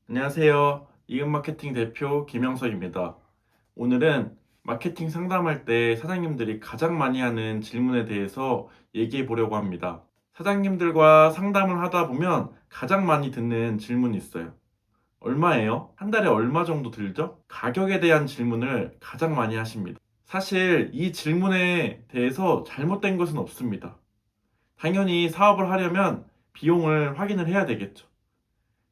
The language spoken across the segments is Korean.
안녕하세요. 이은마케팅 대표 김영석입니다. 오늘은 마케팅 상담할 때 사장님들이 가장 많이 하는 질문에 대해서 얘기해 보려고 합니다. 사장님들과 상담을 하다 보면 가장 많이 듣는 질문이 있어요. 얼마예요? 한 달에 얼마 정도 들죠? 가격에 대한 질문을 가장 많이 하십니다. 사실 이 질문에 대해서 잘못된 것은 없습니다. 당연히 사업을 하려면 비용을 확인을 해야 되겠죠.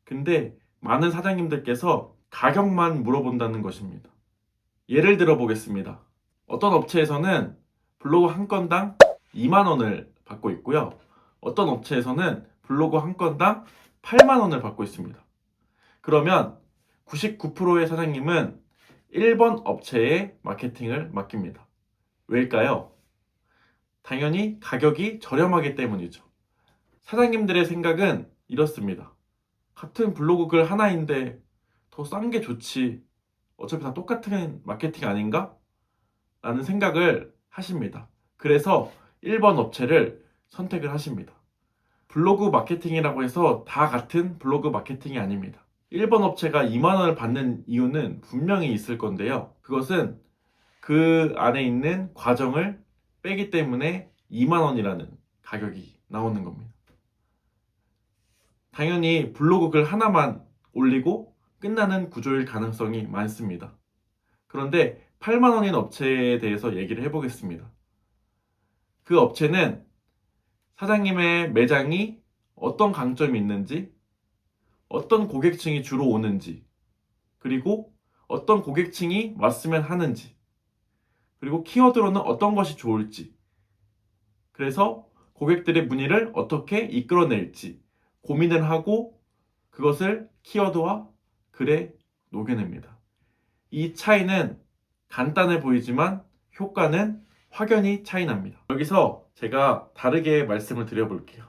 근데 많은 사장님들께서 가격만 물어본다는 것입니다. 예를 들어 보겠습니다. 어떤 업체에서는 블로그 한 건당 2만 원을 받고 있고요. 어떤 업체에서는 블로그 한 건당 8만 원을 받고 있습니다. 그러면 99%의 사장님은 1번 업체에 마케팅을 맡깁니다. 왜일까요? 당연히 가격이 저렴하기 때문이죠. 사장님들의 생각은 이렇습니다. 같은 블로그 글 하나인데 더 싼 게 좋지. 어차피 다 똑같은 마케팅 아닌가? 라는 생각을 하십니다. 그래서 1번 업체를 선택을 하십니다. 블로그 마케팅이라고 해서 다 같은 블로그 마케팅이 아닙니다. 1번 업체가 2만 원을 받는 이유는 분명히 있을 건데요. 그것은 그 안에 있는 과정을 빼기 때문에 2만 원이라는 가격이 나오는 겁니다. 당연히 블로그 글 하나만 올리고 끝나는 구조일 가능성이 많습니다. 그런데 8만 원인 업체에 대해서 얘기를 해보겠습니다. 그 업체는 사장님의 매장이 어떤 강점이 있는지, 어떤 고객층이 주로 오는지, 그리고 어떤 고객층이 왔으면 하는지, 그리고 키워드로는 어떤 것이 좋을지, 그래서 고객들의 문의를 어떻게 이끌어낼지 고민을 하고 그것을 키워드와 글에 녹여냅니다. 이 차이는 간단해 보이지만 효과는 확연히 차이 납니다. 여기서 제가 다르게 말씀을 드려볼게요.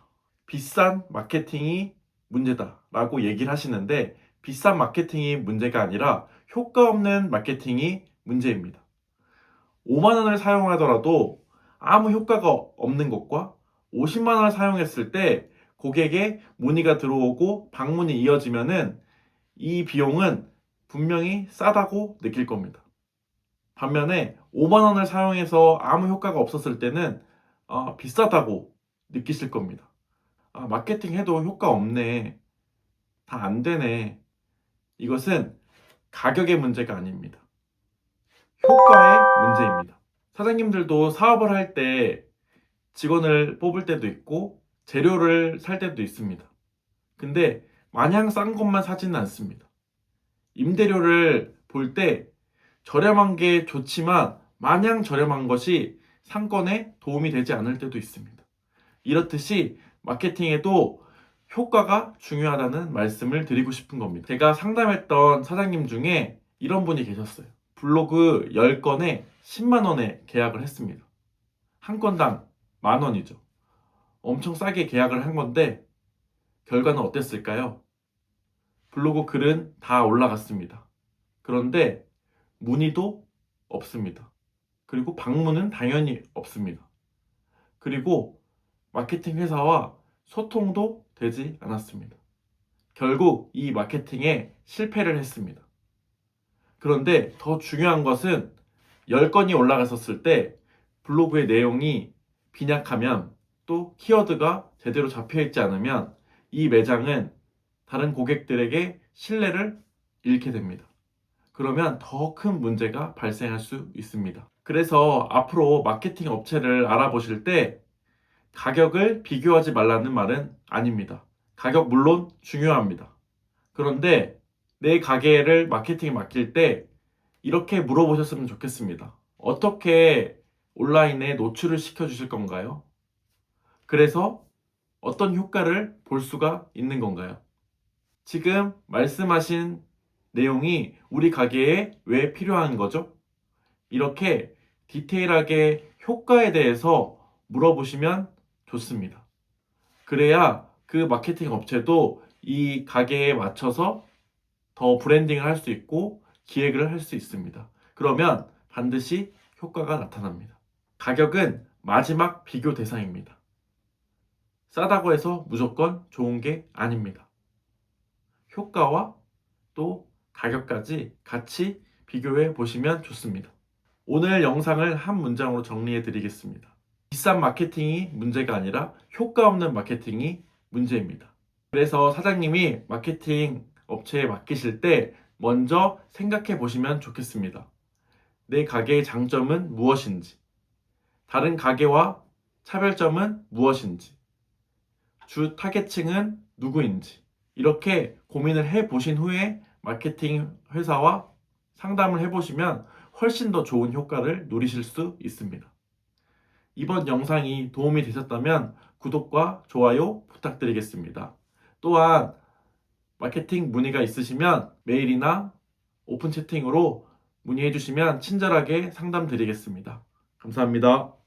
비싼 마케팅이 문제다라고 얘기를 하시는데 비싼 마케팅이 문제가 아니라 효과 없는 마케팅이 문제입니다. 5만 원을 사용하더라도 아무 효과가 없는 것과 50만 원을 사용했을 때 고객의 문의가 들어오고 방문이 이어지면은 이 비용은 분명히 싸다고 느낄 겁니다. 반면에 5만 원을 사용해서 아무 효과가 없었을 때는 비싸다고 느끼실 겁니다. 마케팅 해도 효과 없네. 다 안 되네. 이것은 가격의 문제가 아닙니다. 효과의 문제입니다. 사장님들도 사업을 할 때 직원을 뽑을 때도 있고 재료를 살 때도 있습니다. 근데 마냥 싼 것만 사지는 않습니다. 임대료를 볼 때 저렴한 게 좋지만 마냥 저렴한 것이 상권에 도움이 되지 않을 때도 있습니다. 이렇듯이 마케팅에도 효과가 중요하다는 말씀을 드리고 싶은 겁니다. 제가 상담했던 사장님 중에 이런 분이 계셨어요. 블로그 10건에 10만 원에 계약을 했습니다. 한 건당 만 원이죠. 엄청 싸게 계약을 한 건데 결과는 어땠을까요? 블로그 글은 다 올라갔습니다. 그런데 문의도 없습니다. 그리고 방문은 당연히 없습니다. 그리고 마케팅 회사와 소통도 되지 않았습니다. 결국 이 마케팅에 실패를 했습니다. 그런데 더 중요한 것은 10건이 올라갔었을 때 블로그의 내용이 빈약하면 또 키워드가 제대로 잡혀있지 않으면 이 매장은 다른 고객들에게 신뢰를 잃게 됩니다. 그러면 더 큰 문제가 발생할 수 있습니다. 그래서 앞으로 마케팅 업체를 알아보실 때 가격을 비교하지 말라는 말은 아닙니다. 가격 물론 중요합니다. 그런데 내 가게를 마케팅에 맡길 때 이렇게 물어보셨으면 좋겠습니다. 어떻게 온라인에 노출을 시켜주실 건가요? 그래서 어떤 효과를 볼 수가 있는 건가요? 지금 말씀하신 내용이 우리 가게에 왜 필요한 거죠? 이렇게 디테일하게 효과에 대해서 물어보시면 좋습니다. 그래야 그 마케팅 업체도 이 가게에 맞춰서 더 브랜딩을 할 수 있고 기획을 할 수 있습니다. 그러면 반드시 효과가 나타납니다. 가격은 마지막 비교 대상입니다. 싸다고 해서 무조건 좋은 게 아닙니다. 효과와 또 가격까지 같이 비교해 보시면 좋습니다. 오늘 영상을 한 문장으로 정리해 드리겠습니다. 비싼 마케팅이 문제가 아니라 효과 없는 마케팅이 문제입니다. 그래서 사장님이 마케팅 업체에 맡기실 때 먼저 생각해 보시면 좋겠습니다. 내 가게의 장점은 무엇인지, 다른 가게와 차별점은 무엇인지, 주 타겟층은 누구인지, 이렇게 고민을 해 보신 후에 마케팅 회사와 상담을 해 보시면 훨씬 더 좋은 효과를 누리실 수 있습니다. 이번 영상이 도움이 되셨다면 구독과 좋아요 부탁드리겠습니다. 또한 마케팅 문의가 있으시면 메일이나 오픈 채팅으로 문의해 주시면 친절하게 상담 드리겠습니다. 감사합니다.